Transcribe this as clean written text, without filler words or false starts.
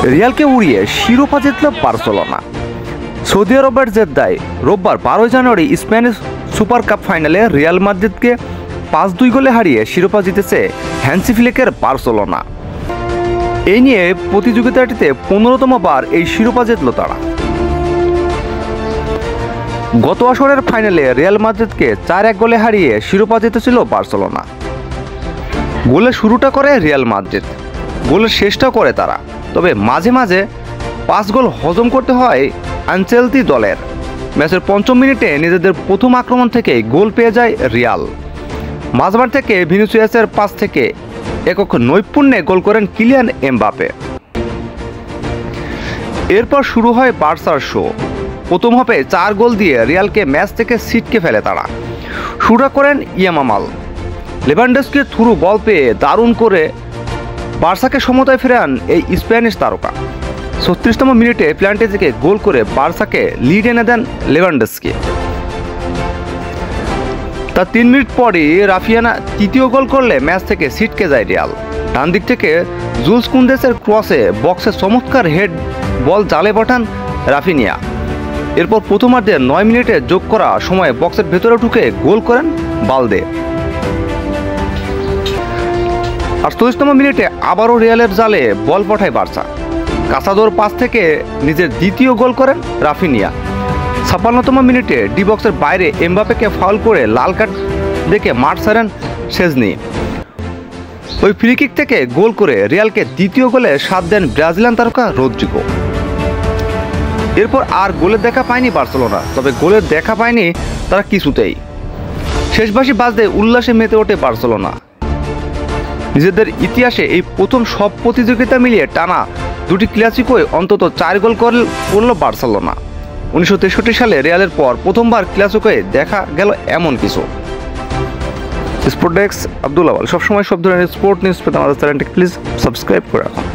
রিয়ালকে উড়িয়ে শিরোপা জিতল বার্সেলোনা। সৌদি আরবের জেদ্দায় রোববার 12 জানুয়ারি স্প্যানিশ সুপার কাপ ফাইনালে রিয়াল মাদ্রিদকে 5-2 গোলে হারিয়ে শিরোপা জিতেছে হ্যান্সি ফ্লিকের বার্সেলোনা। এই নিয়ে প্রতিযোগিতাটিতে 15তম বার এই শিরোপা জিতল তারা। গত আসরের ফাইনালে রিয়াল মাদ্রিদকে 4-1 গোলে হারিয়ে শিরোপা জিতেছিল বার্সেলোনা। গোলের শুরুটা করে রিয়াল মাদ্রিদ, গোলের শেষটা করে তারা। তবে মাঝে মাঝে 5 গোল হজম করতে হয় আনচেলতি দলের। ম্যাচের 5ম মিনিটে নিজেদের প্রথম আক্রমণ থেকে গোল পেয়ে যায় রিয়াল। মাঝমাঠ থেকে ভিনিসিয়াসের পাস থেকে একক নৈপুণ্যে গোল করেন কিলিয়ান এমবাপে। এরপর শুরু হয় বার্সার শো। প্রথম হাফে 4 গোল দিয়ে রিয়ালকে ম্যাচ থেকে ছিটকে ফেলে তারা। শুরু করেন ইয়ামাল, লেভানডস্কির থ্রু বল পেয়ে দারুণ করে বার্সাকে সমতায় ফেরান এই স্প্যানিশ তারকা। 36তম মিনিটে পেনাল্টি থেকে গোল করে বার্সাকে লিড এনে দেন লেভানডস্কি। তার 3 মিনিট পরই রাফিয়ানা তৃতীয় গোল করলে ম্যাচ থেকে ছিটকে যায় রিয়াল। ডান দিক থেকে জুলস কুন্দেসের ক্রসে বক্সে চমৎকার হেড বল জালে পাঠান রাফিনিয়া। এরপর প্রথমার্ধে 9 মিনিটে যোগ করা সময়ে বক্সের ভেতরে ঢুকে গোল করেন বালদে। 48তম মিনিটে আবারও রিয়ালের জালে বল পাঠায় বার্সা। কাসাদোর পাস থেকে নিজের দ্বিতীয় গোল করেন রাফিনিয়া। 56তম মিনিটে ডি বক্সের বাইরে এমবাপেকে ফাউল করে লাল কার্ড দেখে মাঠ ছাড়েন শেজনি। ওই ফ্রি কিক থেকে গোল করে রিয়ালকে দ্বিতীয় গোলে সাথ দেন ব্রাজিলিয়ান তারকা রদ্রিগো। এরপর আর গোলের দেখা পায়নি বার্সেলোনা, তবে গোলের দেখা পায়নি তারা কিছুতেই। শেষবাসী বাজতে উল্লাসে মেতে ওঠে বার্সেলোনা। নিজেদের ইতিহাসে এই প্রথম সব প্রতিযোগিতা মিলিয়ে টানা 2টি ক্লাসিকোয় অন্তত 4 গোল করল বার্সেলোনা। 1963 সালে রিয়ালের পর প্রথমবার ক্লাসিকোয় দেখা গেল এমন কিছু। স্পোর্ট ডেস্ক আব্দুল আওয়াল। সবসময় সব ধরনের স্পোর্ট নিউজ পেতে আমাদের চ্যানেলটি প্লিজ সাবস্ক্রাইব করে রাখুন।